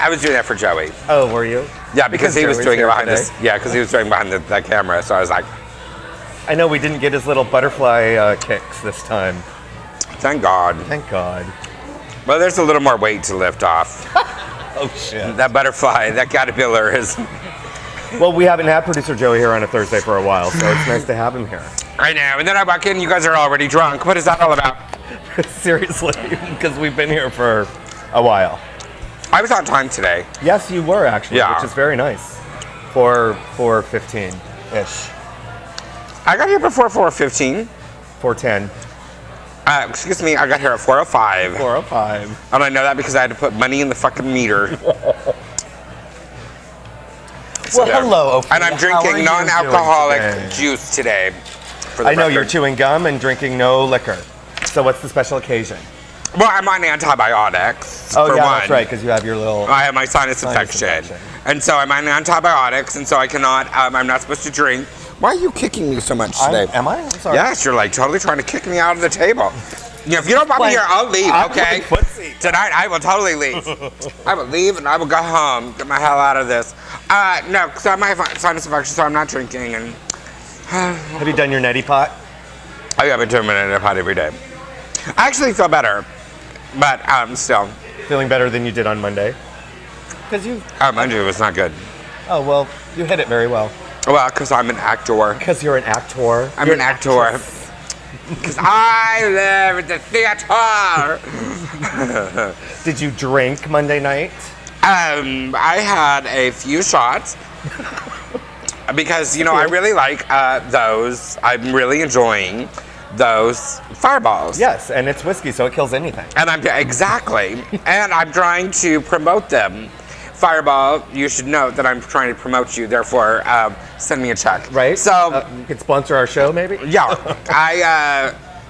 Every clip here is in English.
I was doing that for Joey. Oh, were you? Yeah, because he was Joey's doing it here behind today. this. Yeah, because he was doing behind that camera. So I was like, I know we didn't get his little butterfly kicks this time. thank God. Thank God. Well, there's a little more weight to lift off. Oh, shit. That butterfly, that caterpillar is. Well, we haven't had producer Joey here on a Thursday for a while, so it's nice to have him here. I know. And then I walk in, you guys are already drunk. What is that all about? Seriously, because we've been here for a while. I was on time today. Yes, you were actually, Yeah. which is very nice. For 4:15-ish. I got here before 4:15. 4:10. Excuse me, I got here at 4:05. 4:05. And I know that because I had to put money in the fucking meter. Well, hello, Ophelia. And I'm How are drinking you non-alcoholic doing today? juice today. For the I know record. you're chewing gum and drinking no liquor. So what's the special occasion? Well, I'm on antibiotics. Oh, for yeah, one. that's right, because you have your little... I have my sinus infection. And so I'm on antibiotics, and so I cannot, I'm not supposed to drink. Why are you kicking me so much today? Am I? I'm sorry. Yes, you're like totally trying to kick me out of the table. You know, if you don't want me here, I'll leave, okay? Tonight, I will totally leave. I will leave and I will go home, get my hell out of this. No, because I have my sinus infection, so I'm not drinking. And Have you done your Netti Pot? I have been doing a pot every day. I actually feel better, but still. Feeling better than you did on Monday? Because you... Monday was not good. Oh, well, you hit it very well. Well, because I'm an actor. Because you're an actor. I'm an actor. Because I live at the theater. Did you drink Monday night? I had a few shots because, you know, I really like those. I'm really enjoying those fireballs. Yes, and it's whiskey, so it kills anything. And exactly. And I'm trying to promote them. Fireball, you should note that I'm trying to promote you, therefore send me a check. Right? So you could sponsor our show, maybe? Yeah.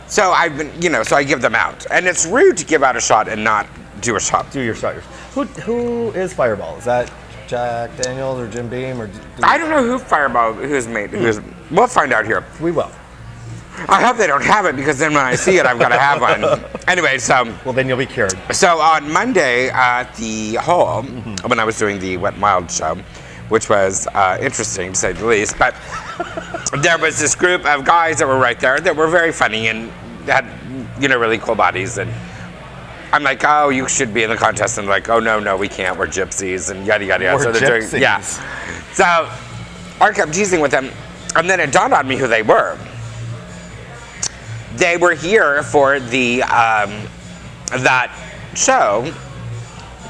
So I've been, you know, so I give them out. And it's rude to give out a shot and not do a shot. Do your shot. Who is Fireball? Is that Jack Daniels or Jim Beam? Or I don't know who Fireball, who's made, we'll find out here. We will. I hope they don't have it because then when I see it, I've got to have one. Anyway, so. Well, then you'll be cured. So on Monday at the Hall, when I was doing the Wet n Wild show, which was interesting to say the least, but there was this group of guys that were right there that were very funny and had, you know, really cool bodies. And I'm like, oh, you should be in the contest. And like, oh, no, we can't. We're gypsies and yada, yada, yada. We're gypsies. Yeah. So I kept teasing with them. And then it dawned on me who they were. They were here for the that show,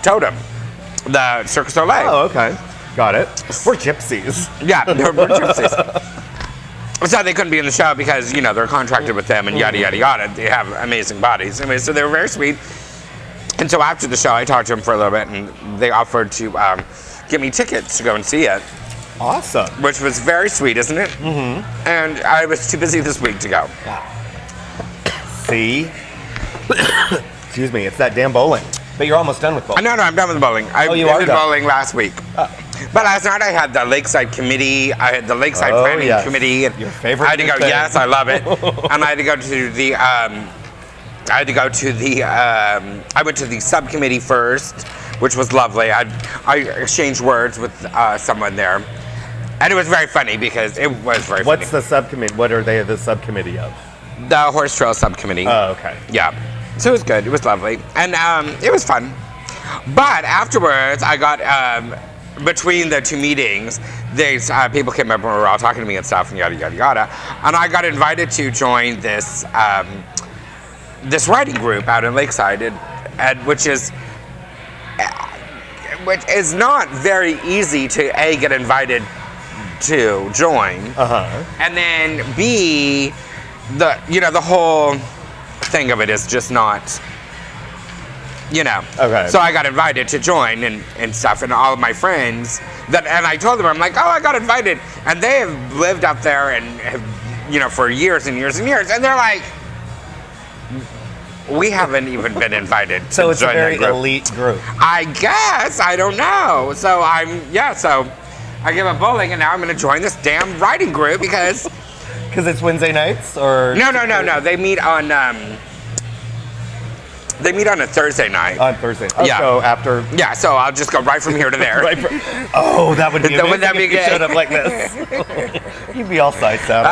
Totem, the Cirque du Soleil. Oh, okay. Got it. We're gypsies. Yeah, we're gypsies. So they couldn't be in the show because, you know, they're contracted with them and yada, yada, yada. They have amazing bodies. Anyway, so they were very sweet. And so after the show, I talked to them for a little bit, and they offered to give me tickets to go and see it. Awesome. Which was very sweet, isn't it? Mm-hmm. And I was too busy this week to go. See? Excuse me, it's that damn bowling. But you're almost done with bowling. No, I'm done with bowling. I did bowling last week. But last night I had the Lakeside Committee. I had the Lakeside Planning Committee. And your favorite I had to go. thing. Yes, I love it. And I had to go to the. I went to the subcommittee first, which was lovely. I exchanged words with someone there, and it was very funny because it was very funny. What's the subcommittee? What are they the subcommittee of? The Horse Trail Subcommittee. Oh, okay. Yeah. So it was good. It was lovely. And it was fun. But afterwards, I got, between the two meetings, these people came up and were all talking to me and stuff and yada, yada, yada. And I got invited to join this this writing group out in Lakeside, which is not very easy to, A, get invited to join. And then, B, the whole thing of it is just not, Okay. So I got invited to join and stuff, and all of my friends and I told them, I'm like, oh, I got invited, and they have lived up there and have, for years and years and years, and they're like, we haven't even been invited to So it's a join very that group. elite group. I guess, I don't know. So so I gave up bowling, and now I'm going to join this damn writing group because it's Wednesday nights, or no. They meet on They meet on a Thursday night. On Thursday. Oh, Yeah. So after. Yeah, so I'll just go right from here to there. Oh, that would be amazing. Wouldn't that be if you good? showed up like this. You'd be all sided out.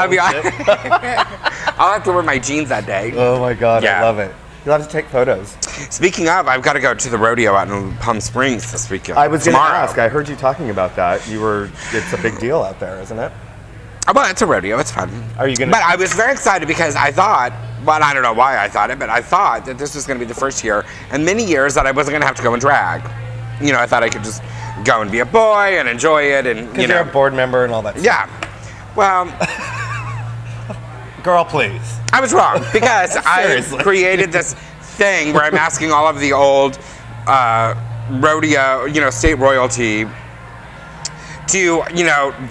I'll have to wear my jeans that day. Oh my God, Yeah. I love it. You'll have to take photos. Speaking of, I've got to go to the rodeo out in Palm Springs this weekend. I was going to tomorrow. ask. I heard you talking about that. It's a big deal out there, isn't it? Well, it's a rodeo. It's fun. Are you gonna? But I was very excited because I thought, well, I don't know why I thought it, but I thought that this was going to be the first year in many years that I wasn't going to have to go and drag. You know, I thought I could just go and be a boy and enjoy it, and Because you're a board member and all that. Yeah. Well, Girl, please. I was wrong because I Seriously. created this thing where I'm asking all of the old rodeo, state royalty to,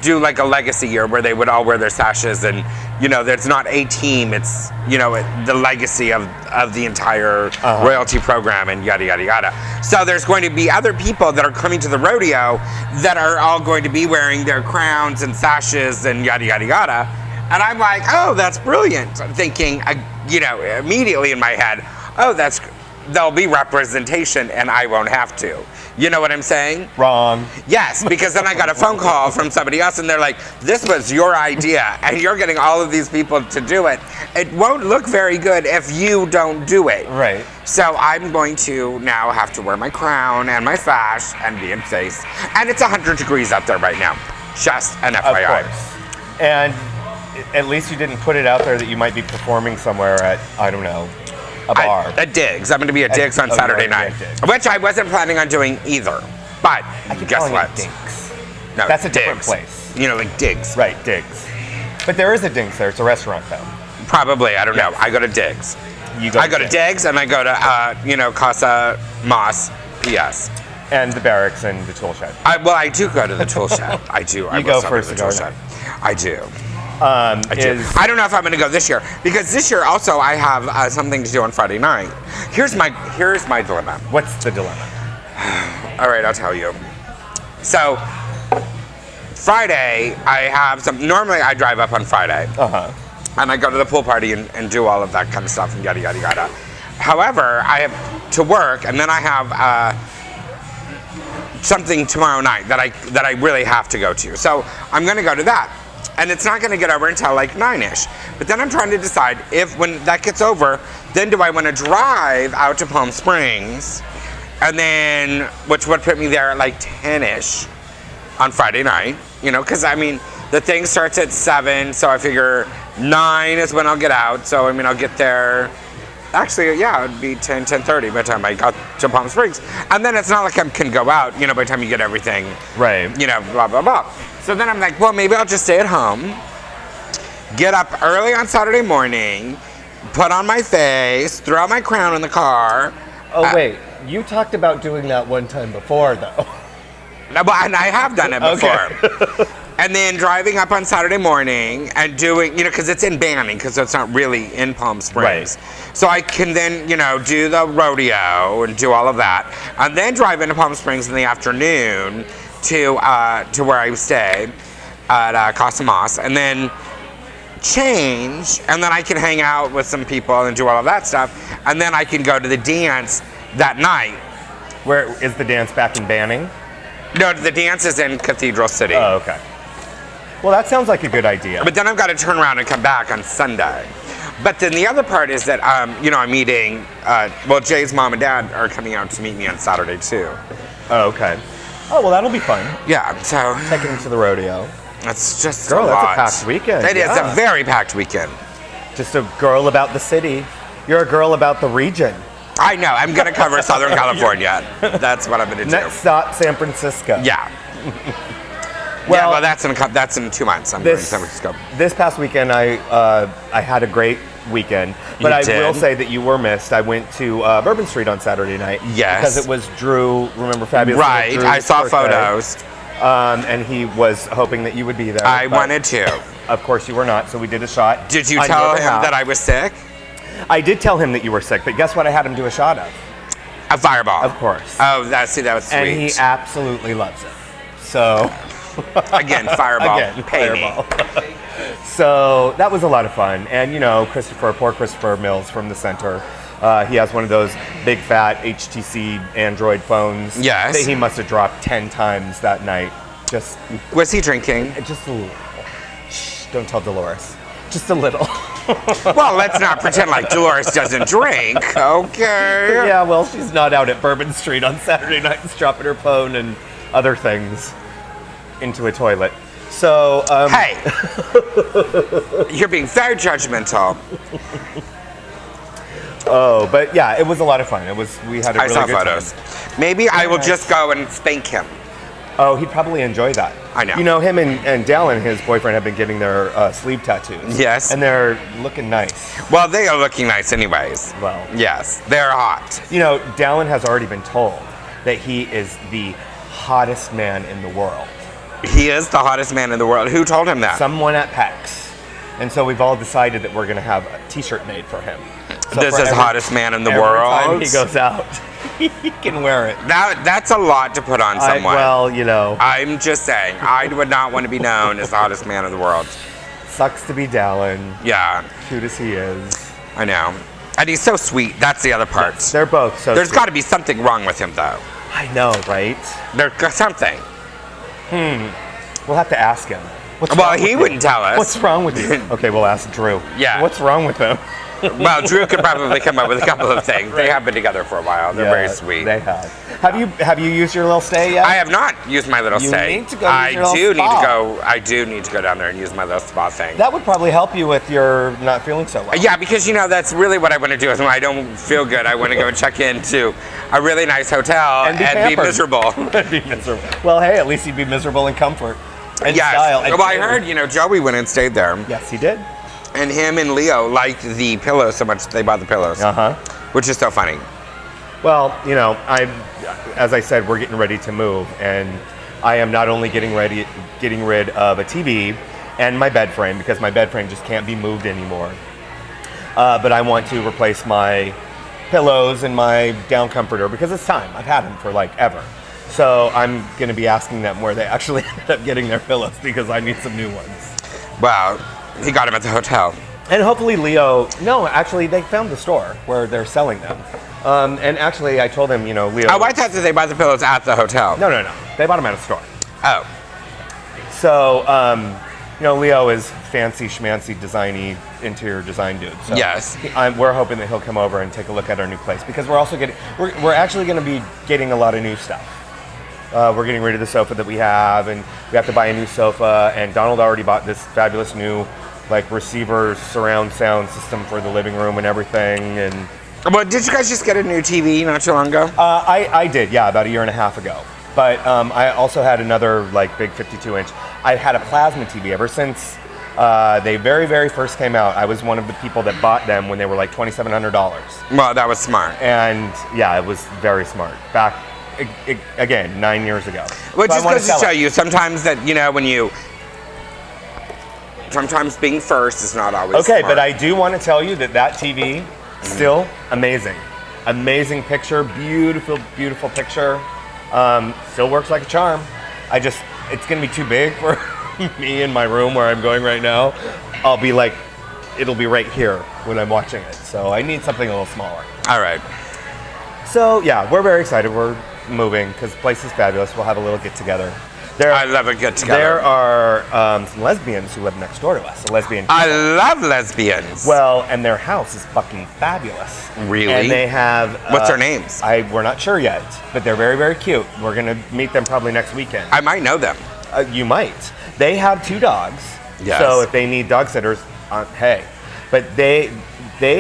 do like a legacy year where they would all wear their sashes and, there's not a team, it's, the legacy of the entire royalty program and yada, yada, yada. So there's going to be other people that are coming to the rodeo that are all going to be wearing their crowns and sashes and yada, yada, yada. And I'm like, oh, that's brilliant. I'm thinking, immediately in my head, oh, there'll be representation and I won't have to. You know what I'm saying? Wrong. Yes, because then I got a phone call from somebody else and they're like, this was your idea and you're getting all of these people to do it. It won't look very good if you don't do it. Right. So I'm going to now have to wear my crown and my sash and be in place. And it's 100 degrees up there right now. Just an FYI. Of course. And at least you didn't put it out there that you might be performing somewhere at, I don't know, a bar. At Diggs. I'm going to be at Diggs on Saturday night. Which I wasn't planning on doing either. But guess what? Dinks. No, That's a different Diggs. place. Like Diggs. Right, Diggs. But there is a Dinks there. It's a restaurant, though. Probably. I don't know. I go to Diggs. I go to Diggs and I go to, Casa Moss PS. And the barracks and the tool shed. I do go to the tool shed. I do. I go will for a to the tool cigar shed. I do. I I don't know if I'm going to go this year because this year also I have something to do on Friday night. Here's my dilemma. What's the dilemma? All right, I'll tell you. So Friday I have some. Normally I drive up on Friday, and I go to the pool party and do all of that kind of stuff and yada yada yada. However, I have to work and then I have something tomorrow night that I really have to go to. So I'm going to go to that. And it's not going to get over until like 9-ish. But then I'm trying to decide when that gets over, then do I want to drive out to Palm Springs, and then, which would put me there at like 10-ish on Friday night, because the thing starts at 7, so I figure 9 is when I'll get out. So I'll get there, actually, yeah, it would be 10:30 by the time I got to Palm Springs. And then it's not like I can go out, by the time you get everything, right, blah, blah, blah. So then I'm like, well, maybe I'll just stay at home, get up early on Saturday morning, put on my face, throw my crown in the car. Oh, wait. You talked about doing that one time before, though. And I have done it before. Okay. And then driving up on Saturday morning and doing, because it's in Banning, because it's not really in Palm Springs. Right. So I can then, do the rodeo and do all of that. And then drive into Palm Springs in the afternoon to where I stay at Casa Moss, and then change, and then I can hang out with some people and do all of that stuff, and then I can go to the dance that night. Where is the dance back in Banning? No, the dance is in Cathedral City. Oh, okay. Well, that sounds like a good idea. But then I've got to turn around and come back on Sunday. But then the other part is that, I'm meeting, Jay's mom and dad are coming out to meet me on Saturday too. Oh, okay. Oh, well, that'll be fun. Yeah, so. Taking to the rodeo. That's just Girl, a lot. that's a packed weekend. It is a very packed weekend. Just a girl about the city. You're a girl about the region. I know. I'm going to cover Southern California. That's what I'm going to do. Next stop, San Francisco. Yeah. Well, that's in 2 months. I'm going to San Francisco. This past weekend, I had a great weekend, but I will say that you were missed. I went to Bourbon Street on Saturday night. Yes. Because it was Drew, remember Fabulous? Right. Drew's I saw birthday. photos. And he was hoping that you would be there. I wanted to. Of course you were not, so we did a shot. Did you tell him that I was sick? I did tell him that you were sick, but guess what I had him do a shot of? A Fireball. Of course. Oh, that was sweet. And he absolutely loves it. So... Again, Fireball. Again, Pay Fireball. me. So that was a lot of fun. And, poor Christopher Mills from the center He has one of those big fat HTC Android phones. Yes. That he must have dropped 10 times that night. Was he drinking? Just a little. Shh, don't tell Dolores. Just a little. Well, let's not pretend like Dolores doesn't drink, okay? Yeah, well, she's not out at Bourbon Street on Saturday nights dropping her phone and other things into a toilet. So, Hey! You're being very judgmental. Oh, but yeah, it was a lot of fun. We had a really I saw good photos. time. Maybe I will just go and spank him. Oh, he'd probably enjoy that. I know. You know, him and Dallin, his boyfriend, have been getting their sleeve tattoos. Yes. And they're looking nice. Well, they are looking nice anyways. Well. Yes, they're hot. You know, Dallin has already been told that he is the hottest man in the world. He is the hottest man in the world. Who told him that? Someone at PAX. And so we've all decided that we're going to have a t-shirt made for him. So this is hottest man in the every world. Time he goes out, he can wear it. That's a lot to put on someone. Well, you know. I'm just saying, I would not want to be known as the hottest man in the world. Sucks to be Dallin. Yeah. Cute as he is. I know. And he's so sweet. That's the other part. Yes, they're both so There's sweet. got to be something wrong with him, though. I know, right? There's something. We'll have to ask him. Well, he wouldn't tell us. What's wrong with you? Okay, we'll ask Drew. Yeah. What's wrong with him? Well, Drew could probably come up with a couple of things. They have been together for a while. They're very sweet. They have. Have you used your little stay yet? I have not used my little stay. You need to go use your little spa. I do need to go down there and use my little spa thing. That would probably help you with your not feeling so well. Yeah, because that's really what I want to do. Is when I don't feel good, I want to go and check into a really nice hotel and be miserable. And be miserable. Well, hey, at least you'd be miserable in comfort and style. And well, I heard Joey went and stayed there. Yes, he did. And him and Leo liked the pillows so much they bought the pillows. Which is so funny. Well, as I said, we're getting ready to move, and I am not only getting rid of a TV and my bed frame because my bed frame just can't be moved anymore. But I want to replace my pillows and my down comforter because it's time. I've had them for ever. So I'm going to be asking them where they actually ended up getting their pillows because I need some new ones. Wow. He got him at the hotel. And hopefully Leo... No, actually, they found the store where they're selling them. And actually, I told him, Leo... Oh, I thought that they bought the pillows at the hotel. No. They bought them at a store. Oh. So, Leo is fancy, schmancy, designy, interior design dude. So yes. We're hoping that he'll come over and take a look at our new place because we're also we're actually going to be getting a lot of new stuff. We're getting rid of the sofa that we have, and we have to buy a new sofa. And Donald already bought this fabulous new, receiver surround sound system for the living room and everything. And well, did you guys just get a new TV not too long ago? I did, yeah, about a year and a half ago. But I also had another big 52-inch. I had a plasma TV ever since they very, very first came out. I was one of the people that bought them when they were $2,700. Well, that was smart. And yeah, it was very smart. Back again 9 years ago. Well, so just goes to show you sometimes that sometimes being first is not always okay. smart. But I do want to tell you that TV still amazing picture, beautiful picture. Still works like a charm. It's gonna be too big for me in my room where I'm going right now. It'll be right here when I'm watching it. So I need something a little smaller. All right. So yeah, we're very excited. We're moving because the place is fabulous. We'll have a little get together. I love a get together. There are some lesbians who live next door to us. A lesbian couple. I love lesbians. Well, and their house is fucking fabulous. Really? And they have... What's their names? We're not sure yet, but they're very, very cute. We're going to meet them probably next weekend. I might know them. You might. They have 2 dogs. Yes. So if they need dog sitters, hey. But they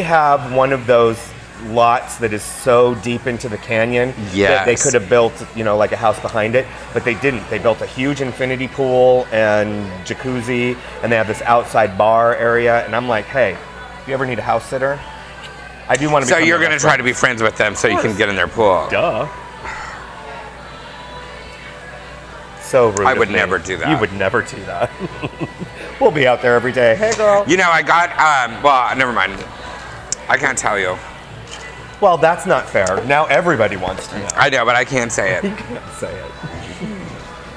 have one of those lots that is so deep into the canyon that they could have built, a house behind it, but they didn't. They built a huge infinity pool and jacuzzi, and they have this outside bar area. And I'm like, hey, if you ever need a house sitter, I do want to be. So you're going to try to be friends with them so you can get in their pool. Duh. So rude. I would never do that. You would never do that. We'll be out there every day. Hey, girl. I got, well, never mind. I can't tell you. Well, that's not fair. Now everybody wants to know. I know, but I can't say it. You can't say it.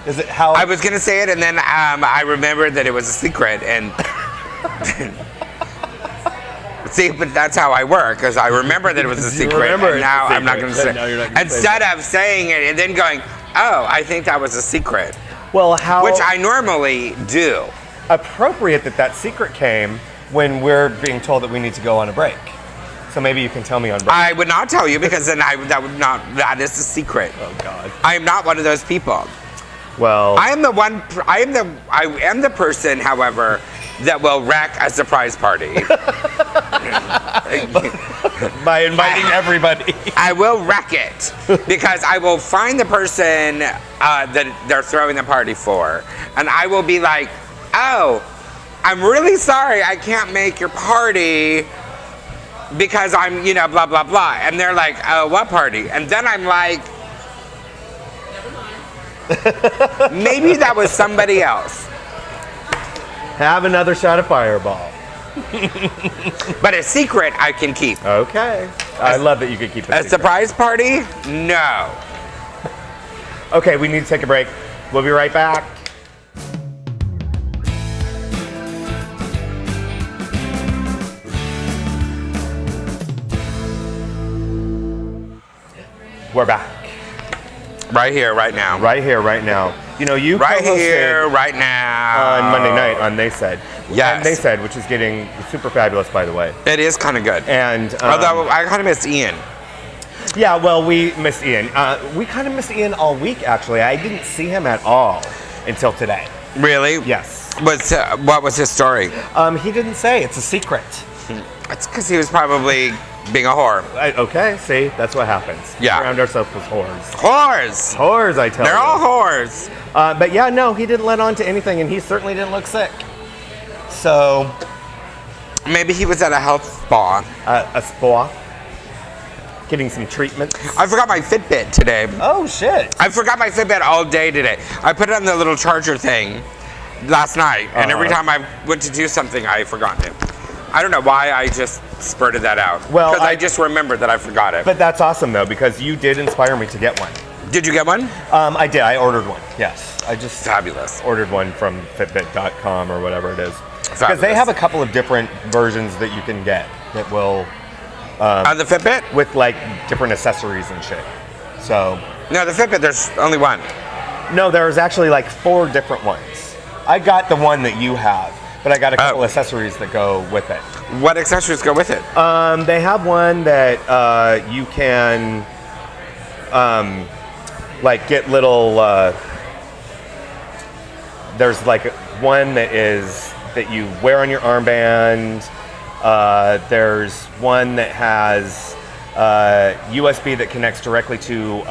Is it how... I was going to say it, and then I remembered that it was a secret, and... See, but that's how I work, because I remember that it was a secret, and now I'm not going to say it. Instead of saying it and then going, oh, I think that was a secret. Well, how... Which I normally do. Appropriate that secret came when we're being told that we need to go on a break. So maybe you can tell me on break. I would not tell you, because then that is a secret. Oh, God. I am not one of those people. Well... I am the person, however, that will wreck a surprise party. By inviting everybody. I will wreck it, because I will find the person that they're throwing the party for, and I will be like, oh, I'm really sorry I can't make your party because I'm, blah, blah, blah. And they're like, oh, what party? And then I'm like, maybe that was somebody else. Have another shot of Fireball. But a secret I can keep. Okay. I love that you could keep a surprise party? No. Okay, we need to take a break. We'll be right back. We're back. Right here, right now. Right here, right now. You right here, right now. On Monday night on They Said. Yes. And They Said, which is getting super fabulous, by the way. It is kind of good. And although I kind of miss Ian. Yeah, well, we missed Ian. We kind of missed Ian all week, actually. I didn't see him at all until today. Really? Yes. What was his story? He didn't say. It's a secret. It's because he was probably being a whore. Okay, see, that's what happens. Yeah. We surround ourselves with whores. Whores! Whores, I tell you. They're all whores. But yeah, no, he didn't let on to anything, and he certainly didn't look sick. So... Maybe he was at a health spa. A spa? Getting some treatments. I forgot my Fitbit today. Oh, shit. I forgot my Fitbit all day today. I put it on the little charger thing last night, and every time I went to do something, I forgot it. I don't know why I just spurted that out. Well, because I just remembered that I forgot it. But that's awesome, though, because you did inspire me to get one. Did you get one? I did. I ordered one. Yes. I just fabulous. Ordered one from Fitbit.com or whatever it is. Because they have a couple of different versions that you can get that will... on the Fitbit? With, like, different accessories and shit. So... No, the Fitbit, there's only one. No, there's actually, like, 4 different ones. I got the one that you have. But I got a couple accessories that go with it. What accessories go with it? They have one that you can, like, get little. There's like one that you wear on your armband. There's one that has USB that connects directly to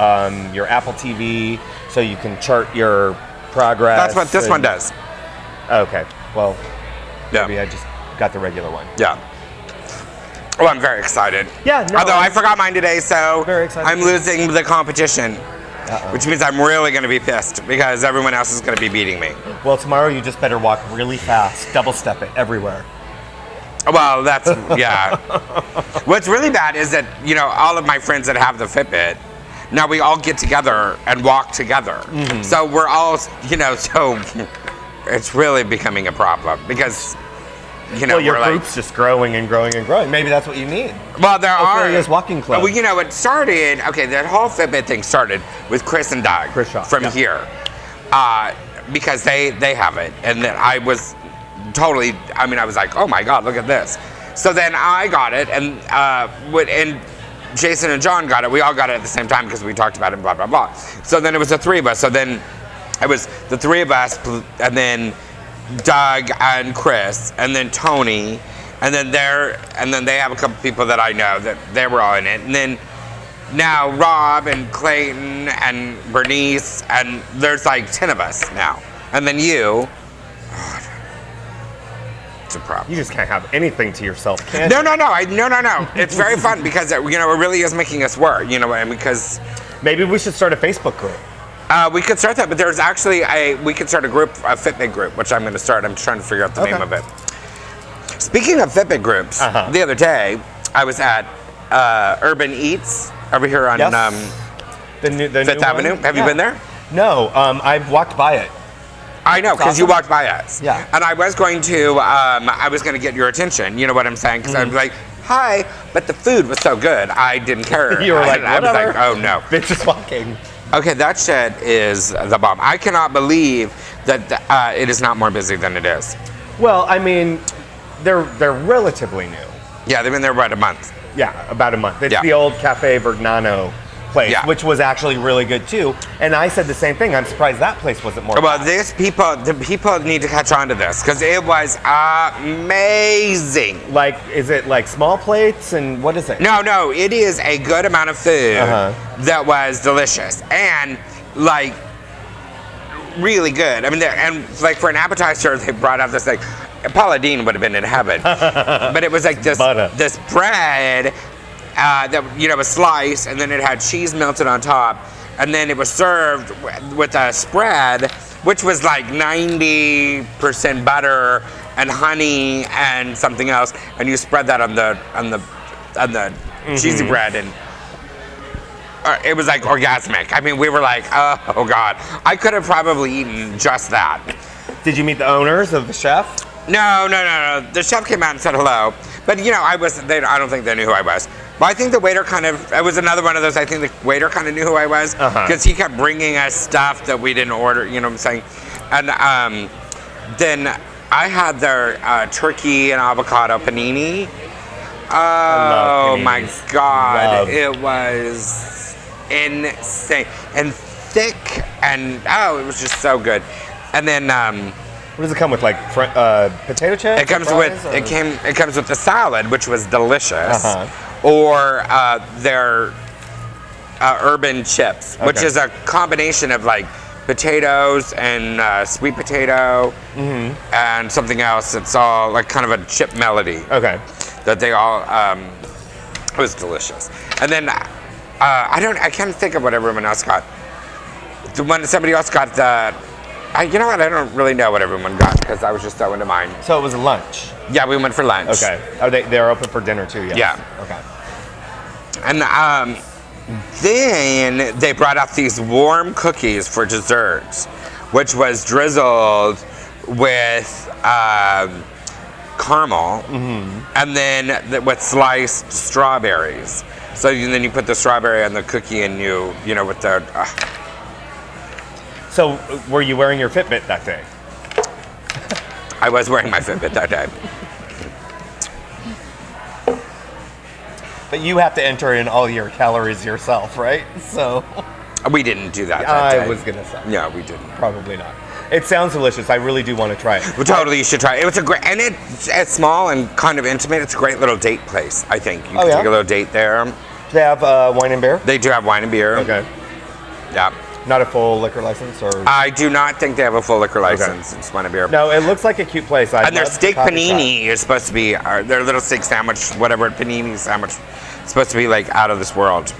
your Apple TV, so you can chart your progress. That's what this one does. Okay, well. Yeah. Maybe I just got the regular one. Yeah. Well, I'm very excited. Yeah, no. Although I forgot mine today, so very excited. I'm losing the competition. Which means I'm really going to be pissed because everyone else is going to be beating me. Well, tomorrow you just better walk really fast, double step it everywhere. Well, that's, yeah. What's really bad is that, all of my friends that have the Fitbit, now we all get together and walk together. Mm-hmm. So we're all, so... It's really becoming a problem because, well, your group's just growing and growing and growing. Maybe that's what you need. Well, there Ophelia's walking club. Well, it started. Okay, that whole Fitbit thing started with Chris and Doug from here, because they have it, and then I was totally. I was like, oh my God, look at this. So then I got it, and Jason and John got it. We all got it at the same time because we talked about it. Blah blah blah. So then it was the 3 of us. So then. It was the 3 of us, and then Doug and Chris, and then Tony, and then they have a couple people that I know that they were all in it, and then now Rob and Clayton and Bernice, and there's like 10 of us now, and then you. God. It's a problem. You just can't have anything to yourself, can you? No. It's very fun because it really is making us work. Because maybe we should start a Facebook group. We could start that, but there's actually we could start a Fitbit group, which I'm going to start. I'm trying to figure out the name of it. Speaking of Fitbit groups, the other day I was at Urban Eats over here on the Fifth Avenue. Have you been there? No, I've walked by it. I know, because you walked by us. Yeah. And I was going to get your attention. You know what I'm saying? Because I was like, hi. But the food was so good, I didn't care. You were like, I was whatever. like, oh no. Bitch is walking. Okay, that shit is the bomb. I cannot believe that it is not more busy than it is. Well, I mean, they're relatively new. Yeah, they've been there about a month. Yeah, about a month. It's Yeah. the old Cafe Vergnano place, Yeah. which was actually really good too. And I said the same thing. I'm surprised that place wasn't more. Well, packed. the people need to catch on to this because it was amazing. Like, is it like small plates and what is it? No, it is a good amount of food that was delicious and like really good. I mean, and like for an appetizer, they brought out this like Paula Deen would have been in heaven, but it was like this bread. That was sliced, and then it had cheese melted on top, and then it was served with a spread, which was like 90% butter and honey and something else, and you spread that on the cheesy bread, and it was like orgasmic. I mean, we were like, oh god, I could have probably eaten just that. Did you meet the owners of the chef? No. The chef came out and said hello, but I don't think they knew who I was. But I think the waiter it was another one of those, I think the waiter kind of knew who I was because he kept bringing us stuff that we didn't order, you know what I'm saying? And then I had their turkey and avocado panini. Oh my God, it was insane and thick and it was just so good. And then what does it come with? Like potato chips? It comes with the salad, which was delicious, or their urban chips, which is a combination of like potatoes and sweet potato and something else. It's all like kind of a chip melody. Okay. That they all it was delicious. And then I can't think of what everyone else got. Somebody else got the. You know what? I don't really know what everyone got because I was just so into mine. So it was lunch. Yeah, we went for lunch. Okay. They're open for dinner too? Yes. Yeah. Okay. And then they brought out these warm cookies for desserts, which was drizzled with caramel, and then with sliced strawberries. So then you put the strawberry on the cookie, and with the. So, were you wearing your Fitbit that day? I was wearing my Fitbit that day. But you have to enter in all your calories yourself, right? So. We didn't do that day. I was gonna say. Yeah, we didn't. Probably not. It sounds delicious. I really do want to try it. Well, totally, you should try it. It was a great, and it's small and kind of intimate. It's a great little date place, I think. You can take a little date there. Do they have wine and beer? They do have wine and beer. Okay. Yeah. Not a full liquor license, or? I do not think they have a full liquor license. It's wine and beer. No, it looks like a cute place. And their steak panini is supposed to be, their little steak sandwich, whatever, panini sandwich, supposed to be like out of this world.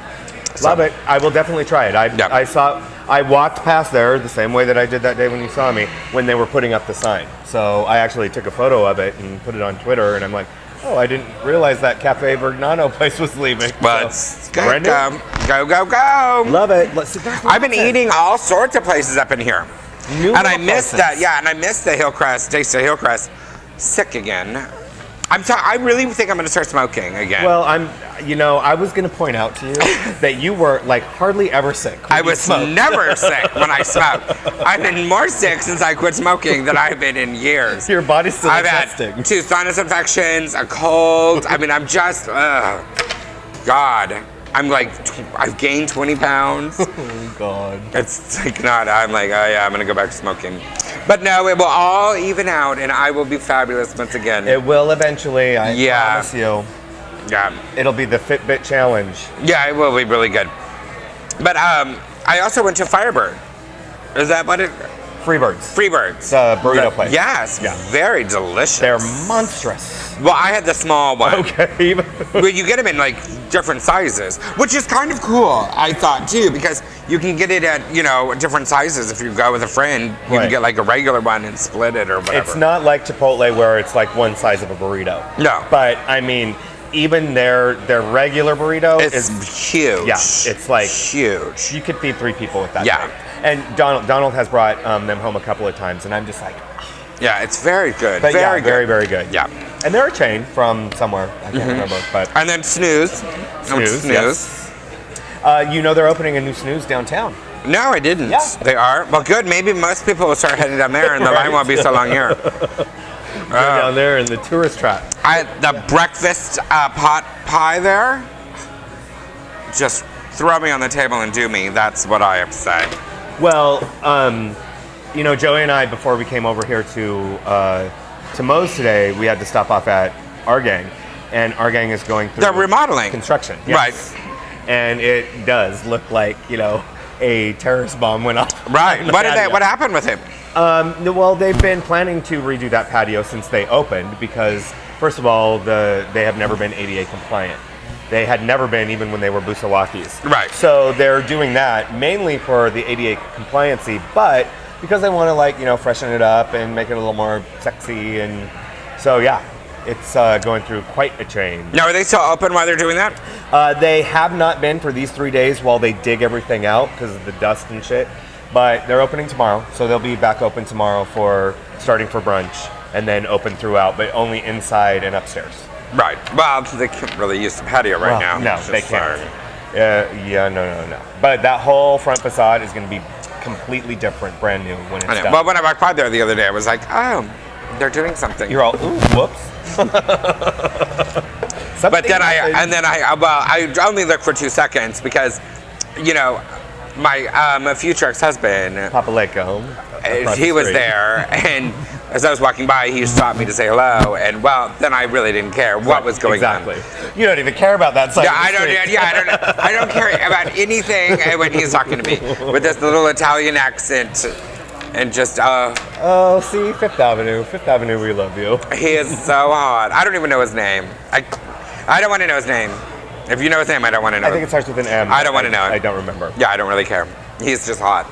So. Love it. I will definitely try it. I walked past there the same way that I did that day when you saw me, when they were putting up the sign. So I actually took a photo of it and put it on Twitter, and I'm like, oh, I didn't realize that Cafe Vergnano place was leaving. But go. Love it. I've been eating all sorts of places up in here. And I missed that. Yeah, and I missed the Hillcrest, taste of Hillcrest. Sick again. I really think I'm going to start smoking again. Well, I was going to point out to you that you were like hardly ever sick. I was never sick when I smoked. I've been more sick since I quit smoking than I've been in years. Your body's still adjusting. I've had 2 sinus infections, a cold. I mean, I'm just, God. I'm like, I've gained 20 pounds. Oh, God. It's like not, I'm like, oh yeah, I'm going to go back to smoking. But no, it will all even out, and I will be fabulous once again. It will eventually, I promise you. Yeah. It'll be the Fitbit challenge. Yeah, it will be really good. But I also went to Firebird. Is that what it? Freebirds. Freebirds. The burrito place. Yes, very delicious. They're monstrous. Well, I had the small one. Okay. Well, you get them in like different sizes, which is kind of cool, I thought too, because you can get it at, different sizes. If you go with a friend, you can get like a regular one and split it or whatever. It's not like Chipotle where it's like one size of a burrito. No. But I mean, even their regular burrito is huge. Yeah, it's like huge. You could feed 3 people with that. Yeah. thing. And Donald has brought them home a couple of times, and I'm just like, Yeah, it's very good. But very good. very, very good. Yeah. And they're a chain from somewhere. I can't remember. But And then Snooze. Snooze, yes. You know they're opening a new Snooze downtown. No, I didn't. Yeah. They are? Well, good. Maybe most people will start heading down there and the line won't be so long here. Go down there in the tourist trap. The breakfast pot pie there, just throw me on the table and do me. That's what I have to say. Well, you know, Joey and I, before we came over here to Moe's today, we had to stop off at Our Gang, and Our Gang is going through They're remodeling. construction. Right. And it does look like, you know, a terrorist bomb went off. Right. What patio. What happened with him? Well, they've been planning to redo that patio since they opened because, first of all, they have never been ADA compliant. They had never been, even when they were Busawakis. Right. So they're doing that mainly for the ADA compliancy, but because they want to, like, you know, freshen it up and make it a little more sexy. And so, yeah, it's going through quite a change. Now, are they still open while they're doing that? They have not been for these 3 days while they dig everything out because of the dust and shit. But they're opening tomorrow, so they'll be back open tomorrow starting for brunch, and then open throughout, but only inside and upstairs. Right. Well, they can't really use the patio right now. No, It's they just can't. fine. No. But that whole front facade is going to be completely different, brand new when it's I know. done. Well, when I walked by there the other day, I was like, oh, they're doing something. You're all, ooh, whoops. But then I only looked for 2 seconds because, you know, my future ex-husband, Papa Lake-O. he was there, and as I was walking by, he stopped me to say hello, and well, then I really didn't care what was going on. Exactly. You don't even care about that side. I don't care about anything when he's talking to me with this little Italian accent, and just Oh, see, Fifth Avenue, we love you. he is so hot. I don't even know his name. I don't want to know his name. If you know his name, I don't want to know. I think it starts with an M. I don't want to know it. I don't remember. Yeah, I don't really care. He's just hot.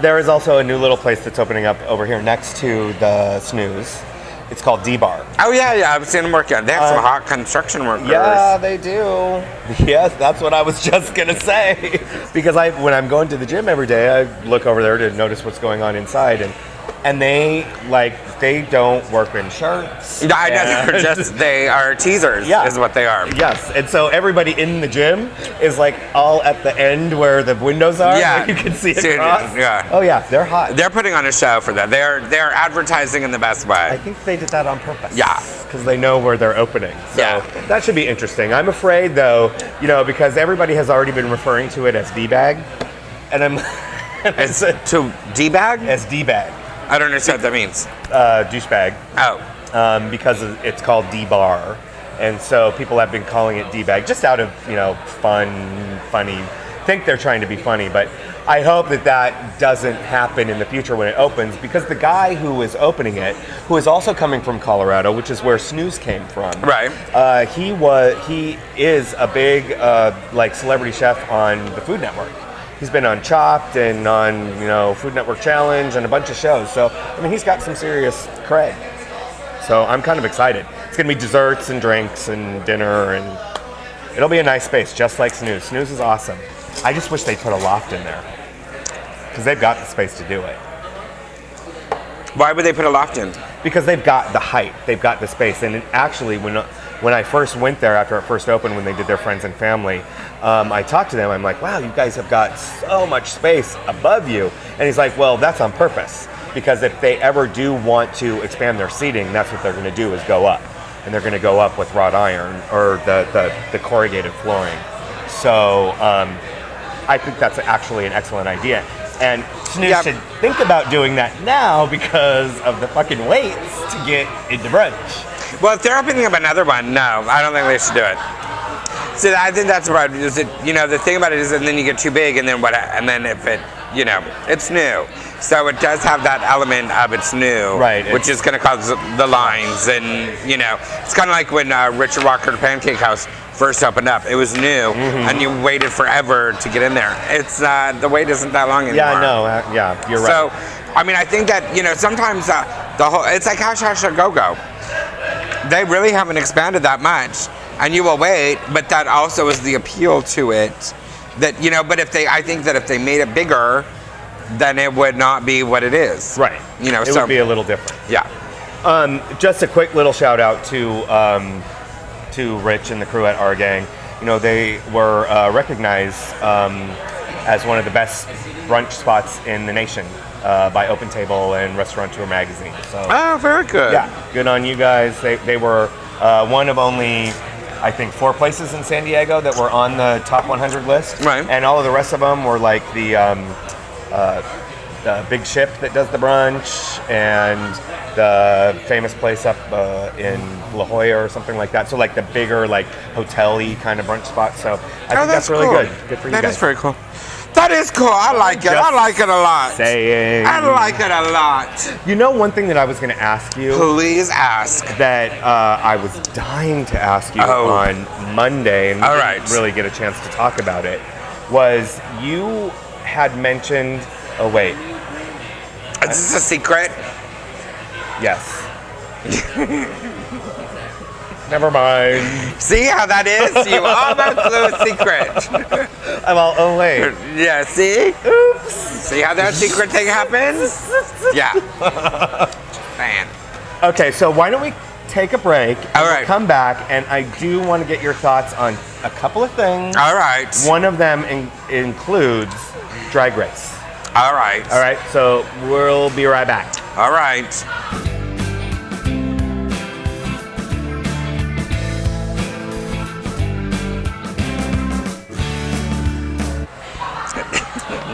There is also a new little place that's opening up over here next to the Snooze. It's called D-Bar. Oh yeah, I've seen them working. They have some hot construction workers. Yeah, they do. Yes, that's what I was just gonna say. Because when I'm going to the gym every day, I look over there to notice what's going on inside, and they don't work in shirts. I know, they are teasers, is what they are. Yes, and so everybody in the gym is like all at the end where the windows are. Yeah, where you can see across. Yeah. Oh yeah, they're hot. They're putting on a show for that. They're advertising in the best I way. think they did that on purpose. Yeah. Because they know where they're opening. So Yeah. that should be interesting. I'm afraid though, you know, because everybody has already been referring to it as D-bag, and I'm It's to D-bag? as D-bag, I don't understand what that means. douchebag. Oh. Because it's called D-bar, and so people have been calling it D-bag just out of, you know, funny. Think they're trying to be funny, but I hope that doesn't happen in the future when it opens, because the guy who is opening it, who is also coming from Colorado, which is where Snooze came from, Right. He is a big like celebrity chef on the Food Network. He's been on Chopped and on, you know, Food Network Challenge and a bunch of shows. So, I mean, he's got some serious cred. So I'm kind of excited. It's going to be desserts and drinks and dinner, and it'll be a nice space, just like Snooze. Snooze is awesome. I just wish they put a loft in there, because they've got the space to do it. Why would they put a loft in? Because they've got the height, they've got the space. And actually, when I first went there after it first opened, when they did their friends and family, I talked to them. I'm like, wow, you guys have got so much space above you. And he's like, well, that's on purpose, because if they ever do want to expand their seating, that's what they're going to do, is go up. And they're going to go up with wrought iron or the corrugated flooring. So I think that's actually an excellent idea. And Snooze should think about doing that now because of the fucking waits to get into brunch. Well, if they're opening up another one, no, I don't think they should do it. So I think that's right. Is it, you know, the thing about it is, and then you get too big, and then what? And then if it, you know, it's new, so it does have that element of it's new, right? Which is going to cause the lines, and you know, it's kind of like when Richard Walker Pancake House first opened up. It was new, and you waited forever to get in there. It's the wait isn't that long anymore. Yeah, no, yeah, you're right. So, I mean, I think that, you know, sometimes the whole, it's like Hash Hash or Go Go. They really haven't expanded that much, and you will wait, but that also is the appeal to it. That, you know, but I think that if they made it bigger, then it would not be what it is. Right. You know, it would be a little different. Yeah. Just a quick little shout out to Rich and the crew at Our Gang. You know, they were recognized as one of the best brunch spots in the nation by Open Table and Restaurateur magazine. So, oh, very good. Yeah, good on you guys. They were one of only, I think, 4 places in San Diego that were on the top 100 list. Right. And all of the rest of them were like the big ship that does the brunch and the famous place up in La Jolla or something like that. So like the bigger, like hotel-y kind of brunch spot. So I think that's really cool. good. Good for you guys. That is very cool. That is cool. I like it. I like it a lot. Saying. I like it a lot. You know, one thing that I was going to ask you. Please ask. That I was dying to ask you on Monday, and we didn't really get a chance to talk about it, was you had mentioned. Oh wait. Is this a secret? Yes. Never mind. See how that is? You almost blew a secret. I'm all, oh wait. Yeah, see? Oops. See how that secret thing happens? Yeah. Man. Okay, so why don't we take a break and All right. we'll come back, and I do want to get your thoughts on a couple of things. All right. One of them includes Drag Race. All right. All right, so we'll be right back. All right.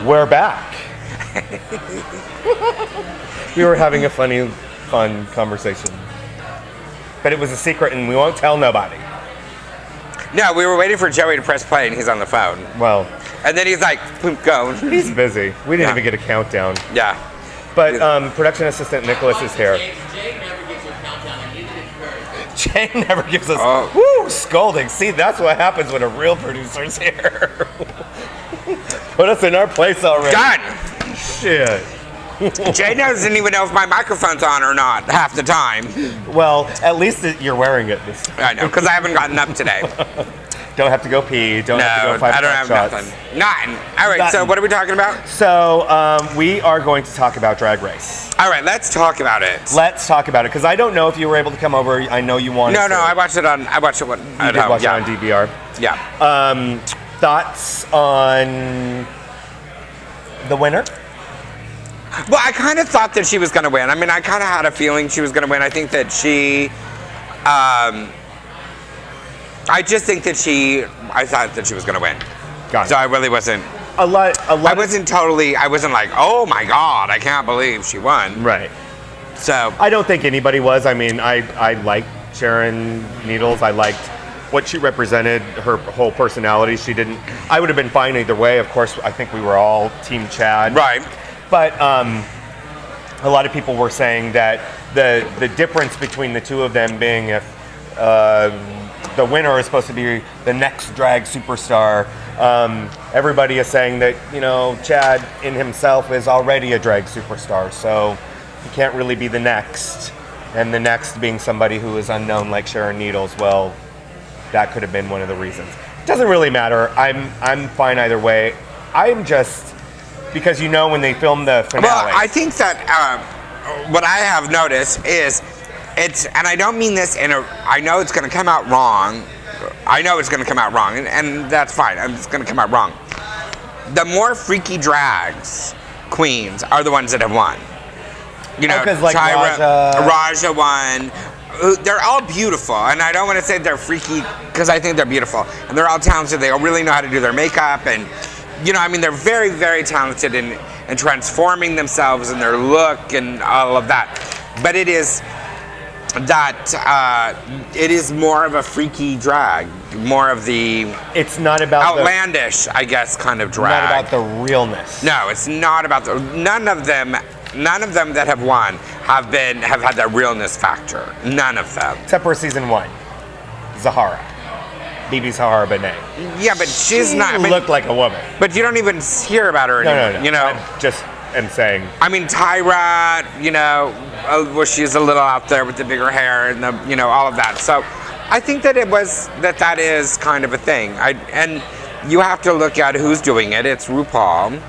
We're back. We were having a fun conversation. But it was a secret and we won't tell nobody. No, we were waiting for Joey to press play and he's on the phone. Well. And then he's like, boom, go. He's busy. We didn't even get a countdown. Yeah. But production assistant Nicholas is here. Jay never gives you a countdown and neither did Kurt. Jay never gives us scolding. See, that's what happens when a real producer's here. Put us in our place already. Done. Shit. Jay doesn't even know if my microphone's on or not half the time. Well, at least you're wearing it this time. I know, because I haven't gotten up today. Don't have to go pee. Don't have to go 5 I don't have shots. nothing. Nothing. All right, so Nothing. what are we talking about? So we are going to talk about Drag Race. All right, let's talk about it. Let's talk about it, because I don't know if you were able to come over. I know you wanted to. No, I watched it You did watch it on DVR. Yeah. Thoughts on the winner? Well, I kind of thought that she was going to win. I mean, I kind of had a feeling she was going to win. I think that she, I just think that I thought that she was going to win. Got it. So I really wasn't. I wasn't like, oh my God, I can't believe she won. Right. So. I don't think anybody was. I mean, I liked Sharon Needles. I liked what she represented, her whole personality. I would have been fine either way. Of course, I think we were all Team Chad. Right. But a lot of people were saying that the difference between the two of them being if the winner is supposed to be the next drag superstar, everybody is saying that, you know, Chad in himself is already a drag superstar, so he can't really be the next. And the next being somebody who is unknown like Sharon Needles, well, that could have been one of the reasons. It doesn't really matter. I'm fine either way. I'm just... Because you know when they film the finale. Well, I think that what I have noticed is and I don't mean this I know it's going to come out wrong. I know it's going to come out wrong, and that's fine. It's going to come out wrong. The more freaky drags queens are the ones that have won. You know, like Raja won. They're all beautiful, and I don't want to say they're freaky because I think they're beautiful, and they're all talented. They all really know how to do their makeup, and you know, I mean, they're very, very talented in transforming themselves and their look and all of that. But it is that it is more of a freaky drag, more of the it's not about outlandish, I guess, kind of drag. Not about the realness. No, it's not about none of them that have won have had that realness factor. None of them. Except for season 1, Zahara. BB Zahara Benet. Yeah, but she's not. Looked like a woman. But you don't even hear about her anymore. No. You know, I just am saying. I mean, Tyra, you know, well, she's a little out there with the bigger hair and the, you know, all of that. So, I think that that is kind of a thing. And you have to look at who's doing it. It's RuPaul.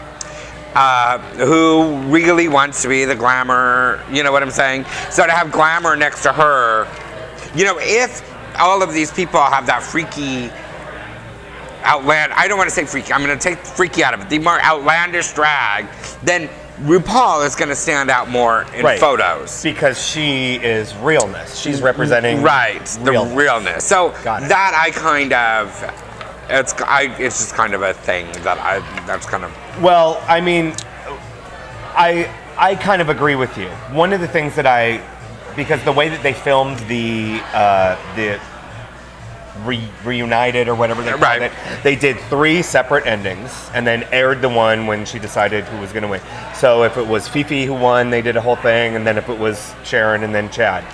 who really wants to be the glamour, you know what I'm saying? So to have glamour next to her, you know, if all of these people have that freaky, I don't want to say freaky, I'm going to take freaky out of it, the more outlandish drag, then RuPaul is going to stand out more in photos. Because she is realness. She's representing the realness. So Got it. that I kind of, it's just kind of a thing that's kind of... Well, I mean, I kind of agree with you. One of the things that because the way that they filmed the reunited or whatever they called it, they did 3 separate endings and then aired the one when she decided who was going to win. So if it was Fifi who won, they did a whole thing, and then if it was Sharon and then Chad.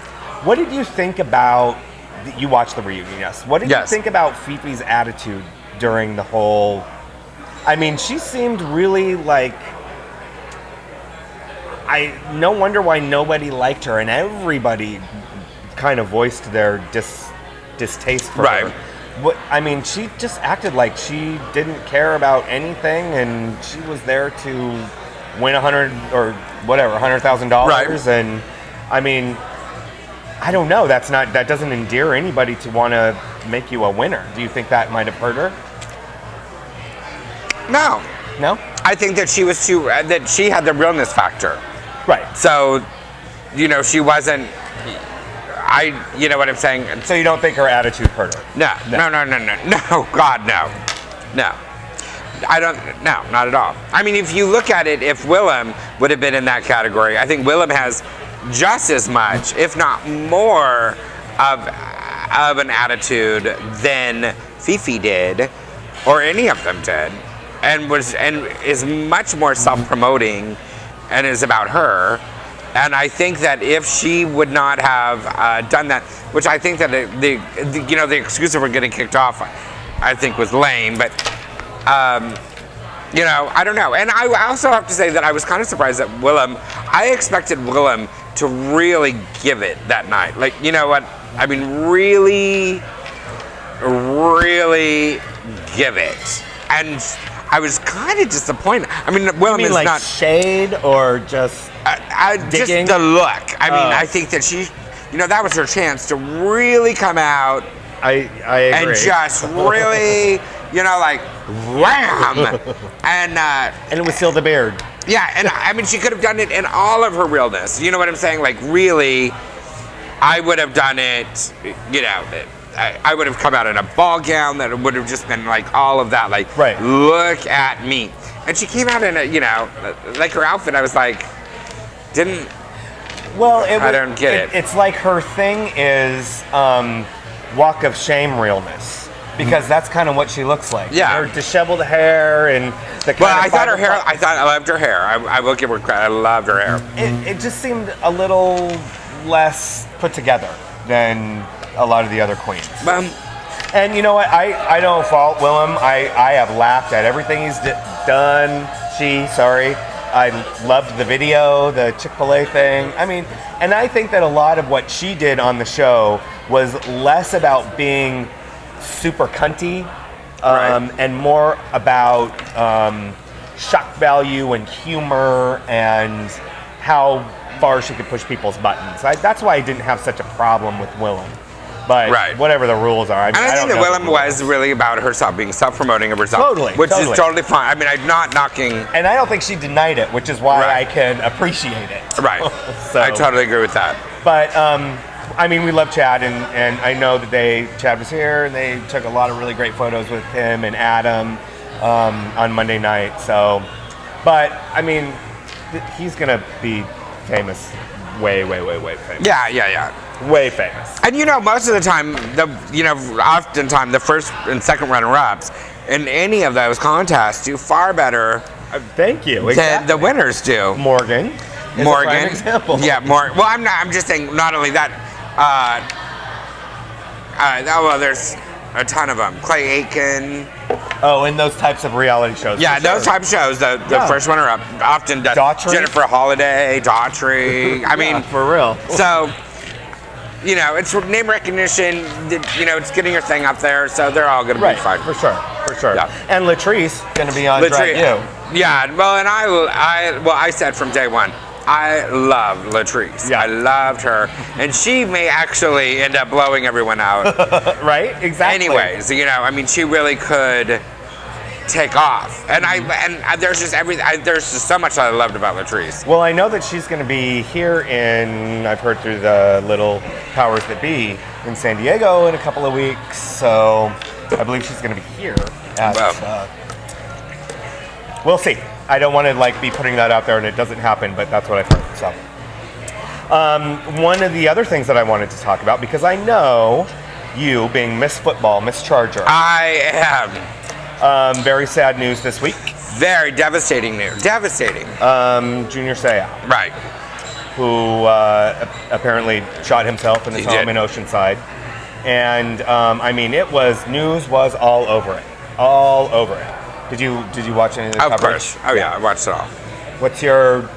What did you think about, you watched the reunion, yes. What did you think about Fifi's attitude during the whole, I mean, she seemed really like, no wonder why nobody liked her, and everybody kind of voiced their distaste for her. I mean, she just acted like she didn't care about anything, and she was there to win $100,000. And I mean, I don't know. That doesn't endear anybody to want to make you a winner. Do you think that might have hurt her? No. No? I think that she was that she had the realness factor. Right. So, you know, she wasn't, you know what I'm saying? So you don't think her attitude hurt her? No, God, no. No. No, not at all. I mean, if you look at it, if Willem would have been in that category, I think Willem has just as much, if not more, of an attitude than Fifi did, or any of them did, and is much more self-promoting, and is about her. And I think that if she would not have done that, which I think that the excuse of her getting kicked off, I think was lame, but you know, I don't know. And I also have to say that I was kind of surprised that I expected Willem to really give it that night. Like, you know what? I mean, really, really give it. And I was kind of disappointed. I mean, Willem is like not shade or just just the look. I mean, I think that she, you know, that was her chance to really come out. I agree. And just really, you know, like wham, and it was still the beard. Yeah, and I mean, she could have done it in all of her realness. You know what I'm saying? Like, really, I would have done it. You know, I would have come out in a ball gown that would have just been like all of that. Like, look at me. And she came out in a, you know, like her outfit. I was like, Well, I don't get it. It's like her thing is walk of shame realness. Because that's kind of what she looks like. Yeah. Her disheveled hair and the kind of I loved her hair. I will give her credit. I loved her hair. It just seemed a little less put together than a lot of the other queens. And you know what? I don't fault Willem. I have laughed at everything he's done. I loved the video, the Chick-fil-A thing. I mean, and I think that a lot of what she did on the show was less about being super cunty and more about shock value and humor and how far she could push people's buttons. That's why I didn't have such a problem with Willem. But whatever the rules are. I think that Willem was really about herself, being self-promoting of herself. Which is totally fine. I mean, I'm not knocking. And I don't think she denied it, which is why I can appreciate it. Right. So, I totally agree with that. But, I mean, we love Chad, and I know that Chad was here, and they took a lot of really great photos with him and Adam on Monday night. So, but, I mean, he's going to be famous, way famous. Yeah. Way famous. And you know, most of the time, oftentimes the first and second runner-ups in any of those contests do far better. Thank you. Than the winners do. Morgan. Is a prime example. Yeah, Well, I'm just saying. Not only that. There's a ton of them. Clay Aiken. Oh, in those types of reality shows. Yeah, those type of shows. The first runner-up often does. Daughtry? Jennifer Holiday, Daughtry. I mean, for real. So. You know, it's name recognition, you know, it's getting your thing up there, so they're all going to be fine. For sure. Yeah. And Latrice going to be on Drag U. Yeah, well, and I said from day one, I love Latrice. Yeah. I loved her, and she may actually end up blowing everyone out. Right? Exactly. Anyways, I mean, she really could take off, and there's just there's just so much that I loved about Latrice. Well, I know that she's going to be here I've heard through the little powers that be, in San Diego in a couple of weeks. So I believe she's going to be here. We'll see. I don't want to be putting that out there and it doesn't happen, but that's what I've heard. So one of the other things that I wanted to talk about, because I know you being Miss Football, Miss Charger. I am. Very sad news this week. Very devastating news. Devastating. Junior Seau, Right. who apparently shot himself in his home in Oceanside. And news was all over it. All over it. Did you watch any of the coverage? Of course. Oh yeah, I watched it all. What's your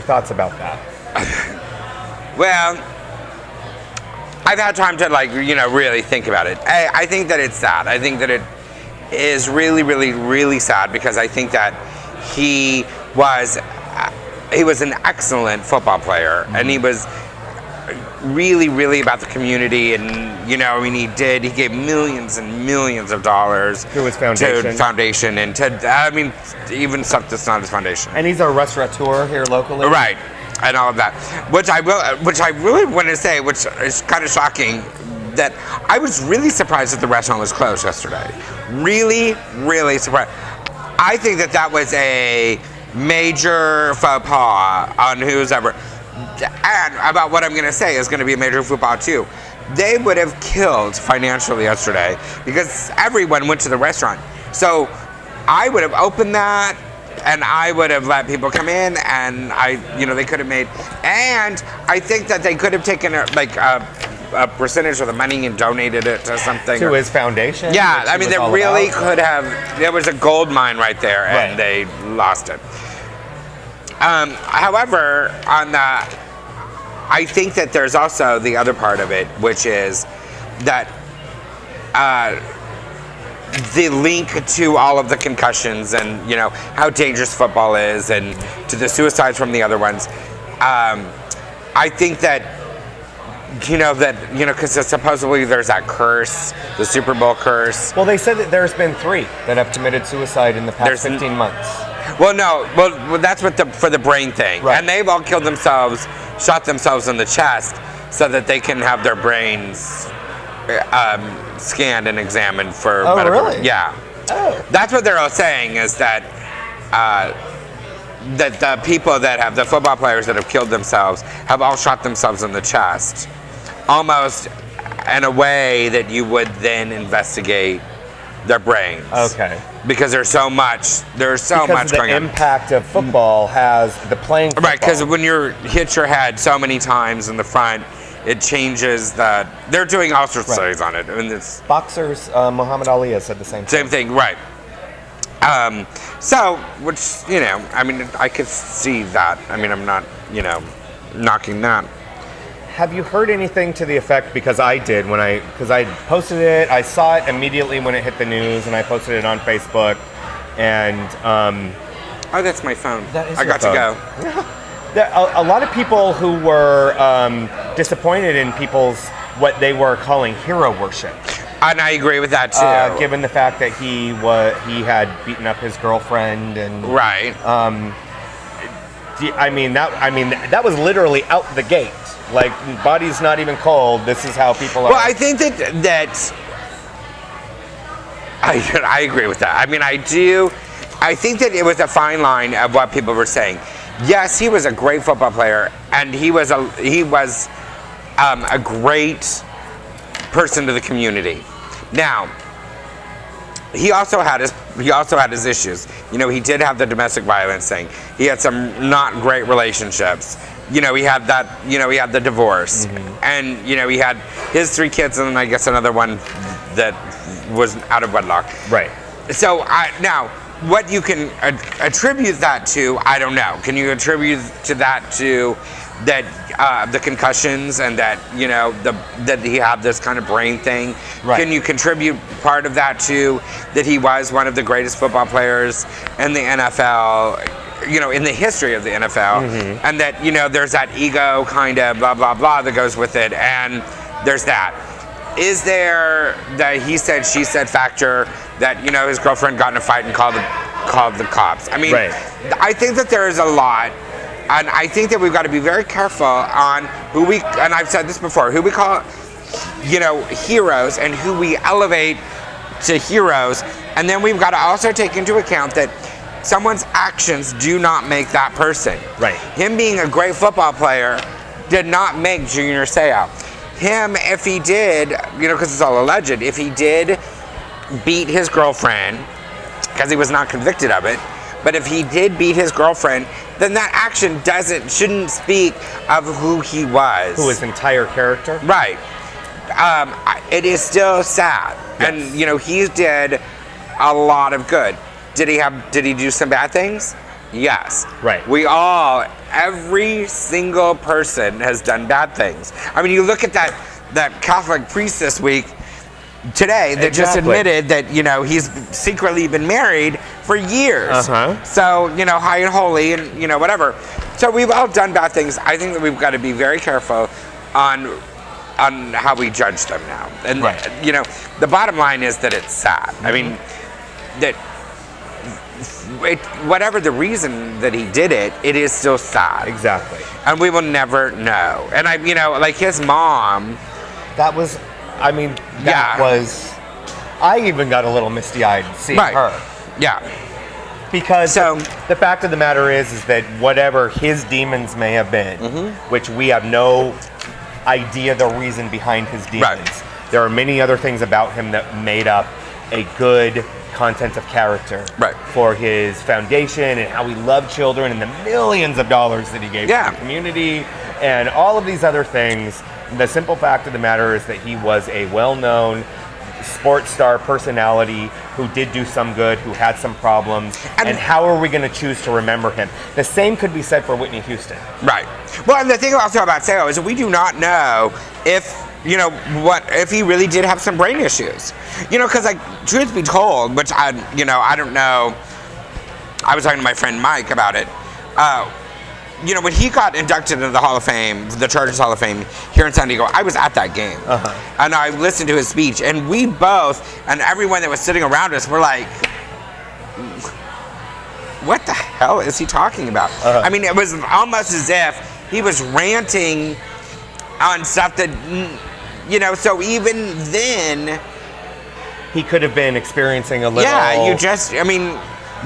thoughts about that? Well, I've had time to really think about it. I think that it's sad. I think that it is really, really, really sad because I think that he was an excellent football player, and he was really, really about the community, and he gave millions and millions of dollars to his foundation, and even stuff that's not his foundation. And he's a restaurateur here locally, right? And all of that, which I really want to say, which is kind of shocking, that I was really surprised that the restaurant was closed yesterday. Really, really surprised. I think that was a major faux pas on who's ever. And about what I'm going to say is going to be a major faux pas too. They would have killed financially yesterday because everyone went to the restaurant. So I would have opened that, and I would have let people come in, and they could have made. And I think that they could have taken a percentage of the money and donated it to something. To his foundation? Yeah, I mean, they really could have. There was a gold mine right there, and they lost it. However, I think that there's also the other part of it, which is that the link to all of the concussions and how dangerous football is, and to the suicides from the other ones. I think that because supposedly there's that curse, the Super Bowl curse. Well, they said that there's been 3 that have committed suicide in the past 15 months. Well, no. Well, that's for the brain thing. Right. And they've all killed themselves, shot themselves in the chest, so that they can have their brains scanned and examined for medical. Really? Yeah. Oh. That's what they're all saying, is that that the people that have, the football players that have killed themselves, have all shot themselves in the chest, almost in a way that you would then investigate their brains. Okay. Because there's so much going on. The impact of football has the playing football. Right, because when you hit your head so many times in the front, it changes the. They're doing all sorts of studies on it. And it's boxers. Muhammad Ali has said the same thing. Same thing, right? So, which I could see that. I mean, I'm not knocking that. Have you heard anything to the effect? Because I did because I posted it. I saw it immediately when it hit the news, and I posted it on Facebook. And oh, that's my phone. That is I got to go. A lot of people who were disappointed in what they were calling hero worship. And I agree with that too. Given the fact that he had beaten up his girlfriend and right. That was literally out the gate. Like, body's not even cold. This is how people are. Well, I think that I agree with that. I mean, I do. I think that it was a fine line of what people were saying. Yes, he was a great football player, and he was a great person to the community. Now, he also had his issues. He did have the domestic violence thing. He had some not great relationships. He had that. He had the divorce, and he had his 3 kids, and then I guess another one that was out of wedlock. Right. So now, what you can attribute that to, I don't know. Can you attribute that to the concussions and that that he had this kind of brain thing. Right. Can you contribute part of that to that he was one of the greatest football players in the NFL, in the history of the NFL, and that there's that ego kind of blah blah blah that goes with it, and there's that. Is there the he said she said factor that his girlfriend got in a fight and called the cops? I mean, Right. I think that there is a lot. And I think that we've got to be very careful on who we, and I've said this before, who we call, heroes and who we elevate to heroes. And then we've got to also take into account that someone's actions do not make that person. Right. Him being a great football player did not make Junior Seau. Him, if he did, because it's all alleged, if he did beat his girlfriend, because he was not convicted of it, but if he did beat his girlfriend, then that action shouldn't speak of who he was. Who his entire character. Right. It is still sad. Yes. And, he did a lot of good. Did he do some bad things? Yes. Right. Every single person has done bad things. I mean, you look at that Catholic priest this week, today, that just admitted that, he's secretly been married for years. So, high and holy and, whatever. So we've all done bad things. I think that we've got to be very careful on how we judge them now. And, the bottom line is that it's sad. I mean, that whatever the reason that he did it, it is still sad. Exactly. And we will never know. And like his mom. That was, I even got a little misty-eyed seeing her. Yeah. Because the fact of the matter is that whatever his demons may have been, which we have no idea the reason behind his demons, there are many other things about him that made up a good content of character for his foundation and how he loved children and the millions of dollars that he gave to the community and all of these other things. The simple fact of the matter is that he was a well-known sports star personality who did do some good, who had some problems, and how are we going to choose to remember him? The same could be said for Whitney Houston. Right. Well, and the thing also about Seau is that we do not know if he really did have some brain issues. Because truth be told, which I don't know. I was talking to my friend Mike about it. When he got inducted into the Hall of Fame, the Chargers Hall of Fame here in San Diego, I was at that game. And I listened to his speech, and we both, and everyone that was sitting around us, were like, what the hell is he talking about? I mean, it was almost as if he was ranting on stuff that, so even then... He could have been experiencing a little... Yeah,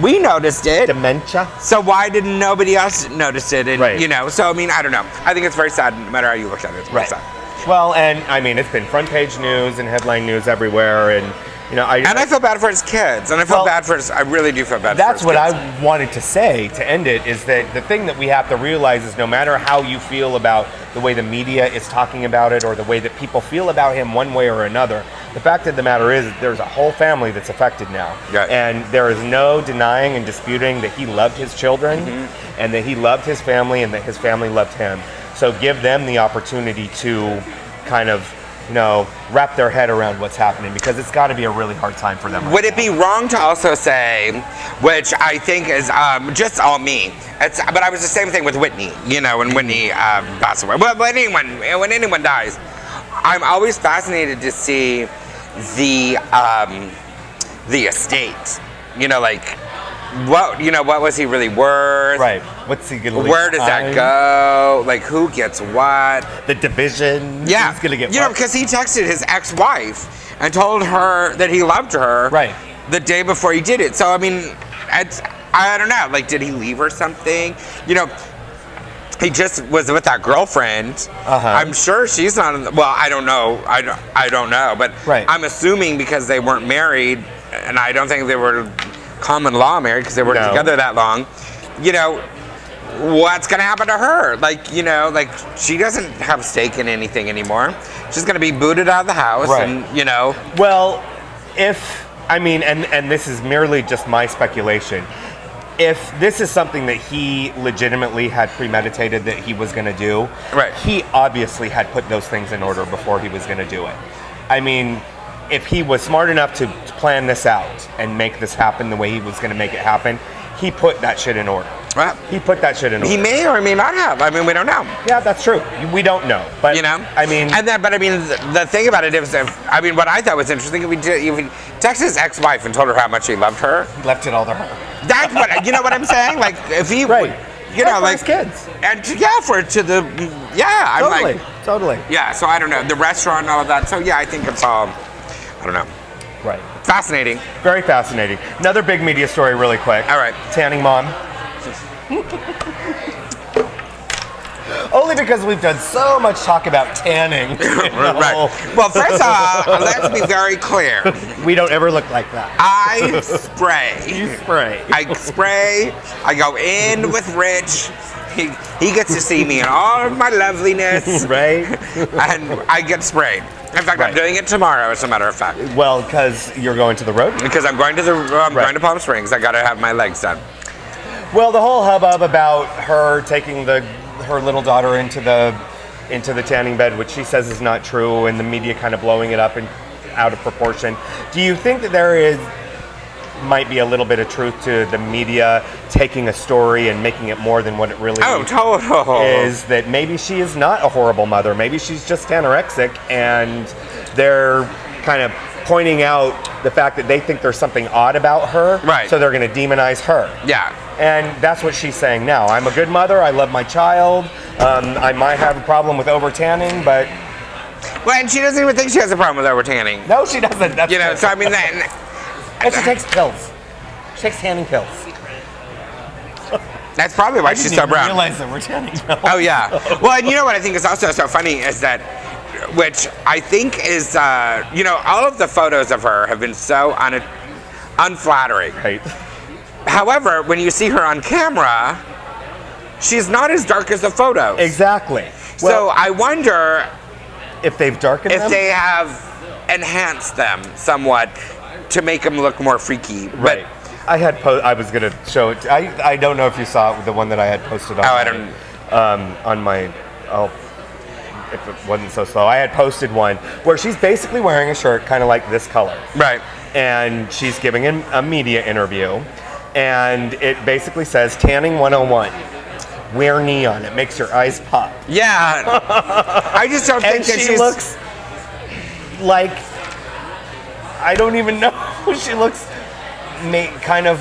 we noticed it. Dementia. So why didn't nobody else notice it? And, so I don't know. I think it's very sad no matter how you look at it. It's very sad. Well, and it's been front page news and headline news everywhere, and I feel bad for his kids, and I really do feel bad for his kids. That's what I wanted to say to end it, is that the thing that we have to realize is no matter how you feel about the way the media is talking about it or the way that people feel about him one way or another, the fact of the matter is that there's a whole family that's affected now. Right. And there is no denying and disputing that he loved his children and that he loved his family and that his family loved him. So give them the opportunity to kind of wrap their head around what's happening, because it's got to be a really hard time for them. Would it be wrong to also say, which I think is just all me, but I was the same thing with Whitney, when Whitney passed away. Well, when anyone dies, I'm always fascinated to see the estate, what was he really worth? Right. What's he gonna? Where does that go? Like, who gets what? The division. Yeah. Who's gonna get what? Because he texted his ex-wife and told her that he loved her. Right. The day before he did it. So I don't know. Like, did he leave her something? He just was with that girlfriend. I'm sure she's not. Well, I don't know. I don't know. But I'm assuming because they weren't married, and I don't think they were common law married because they weren't together that long. What's gonna happen to her? Like, she doesn't have stake in anything anymore. She's gonna be booted out of the house, and Well, and this is merely just my speculation. if this is something that he legitimately had premeditated that he was going to do, Right. he obviously had put those things in order before he was going to do it. I mean, if he was smart enough to plan this out and make this happen the way he was going to make it happen, he put that shit in order. Well, He put that shit in order. he may or may not have. I mean, we don't know. Yeah, that's true. We don't know. But, You know, I mean... but the thing about it is, I mean, what I thought was interesting, if he texted his ex-wife and told her how much he loved her. He left it all to her. That's what you know what I'm saying. Like if he, Right. you know, For like his kids. and I'm Totally. like, Totally. yeah. So I don't know the restaurant and all of that. So yeah, I think it's all, I don't know, Right. fascinating. Very fascinating. Another big media story really quick. All right. Tanning mom. Only because we've done so much talk about tanning. Right. Well, first off, let's be very clear. We don't ever look like that. I spray. You spray. I spray. I go in with Rich. He gets to see me in all of my loveliness, Right? and I get sprayed. In fact, I'm Right. doing it tomorrow, as a matter of fact, Well, because you're going to the road. because I'm going to Right. going to Palm Springs. I got to have my legs done. Well, the whole hubbub about her taking her little daughter into the tanning bed, which she says is not true, and the media kind of blowing it up and out of proportion. Do you think that might be a little bit of truth to the media taking a story and making it more than what it really Oh, total. is? That maybe she is not a horrible mother. Maybe she's just anorexic, and they're kind of pointing out the fact that they think there's something odd about her. Right. So they're going to demonize her. Yeah. And that's what she's saying now. I'm a good mother. I love my child. I might have a problem with over tanning, but Well, and she doesn't even think she has a problem with over tanning. no, she doesn't. That's You know, true. so I mean, then, And she takes pills. She takes tanning pills. that's probably why she's so brown. Realize that we're tanning pills. Oh yeah. Well, and you know what I think is also so funny is that, which I think is, you know, all of the photos of her have been so unflattering. Right. However, when you see her on camera, she's not as dark as the photos. Exactly. So Well, I wonder if they've darkened if them, they have enhanced them somewhat to make them look more freaky. right. I was gonna show it. I don't know if you saw it, the one that I had posted on. Oh, I don't. On my. Oh, if it wasn't so slow, I had posted one where she's basically wearing a shirt kind of like this color. Right. And she's giving a media interview, and it basically says tanning 101. Wear neon. It makes your eyes pop. Yeah. I just don't think And that she she's. looks like, I don't even know. She looks kind of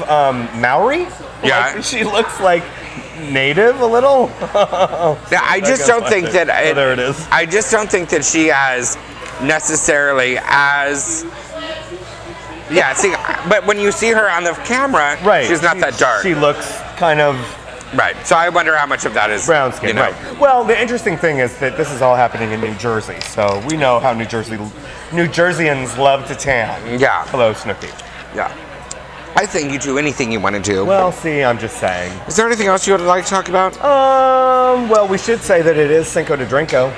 Maori. Yeah. Like, she looks like native a little. Yeah, I just don't think that. Oh, there it is. I just don't think that she has necessarily as. Yeah, see, but when you see her on the camera, Right. she's not that dark. She looks kind of Right. So I wonder how much of that is brown skin. You know. Right. Well, the interesting thing is that this is all happening in New Jersey, so we know how New Jerseyans love to tan. Yeah. Hello, Snooki. Yeah. I think you do anything you want to do. Well, see, I'm just saying. Is there anything else you would like to talk about? Well, we should say that it is Cinco de Drinko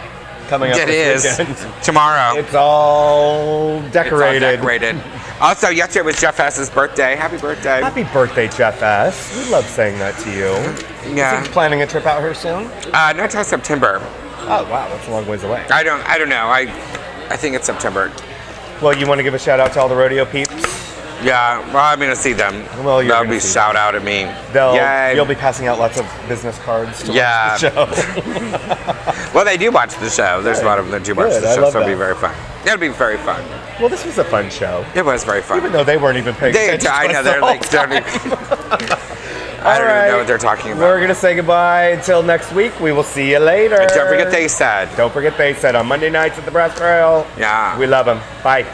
coming up It this is weekend. tomorrow. It's all decorated. It's all decorated. Also, yesterday was Jeff S's birthday. Happy birthday. Happy birthday, Jeff S. We love saying that to you. Yeah. Is he planning a trip out here soon? Not until September. Oh, wow, that's a long ways away. I don't know. I think it's September. Well, you want to give a shout out to all the rodeo peeps? Yeah. Well, I'm gonna see them. Well, you're They'll gonna be see shout out at me. Yay. You'll be passing out lots of business cards to Yeah. watch the show. Well, they do watch the show. There's a lot of them that do watch Good, the I show, love so it'll be that. very fun. It'll be very fun. Well, this was a fun show. It was very fun. Even though they weren't even paying attention to I us know the they're whole like starting. time. I don't All even know right. what they're talking about. We're going to say goodbye until next week. We will see you later. And don't forget they said. Don't forget they said on Monday nights at the Brass Trail. Yeah. We love them. Bye.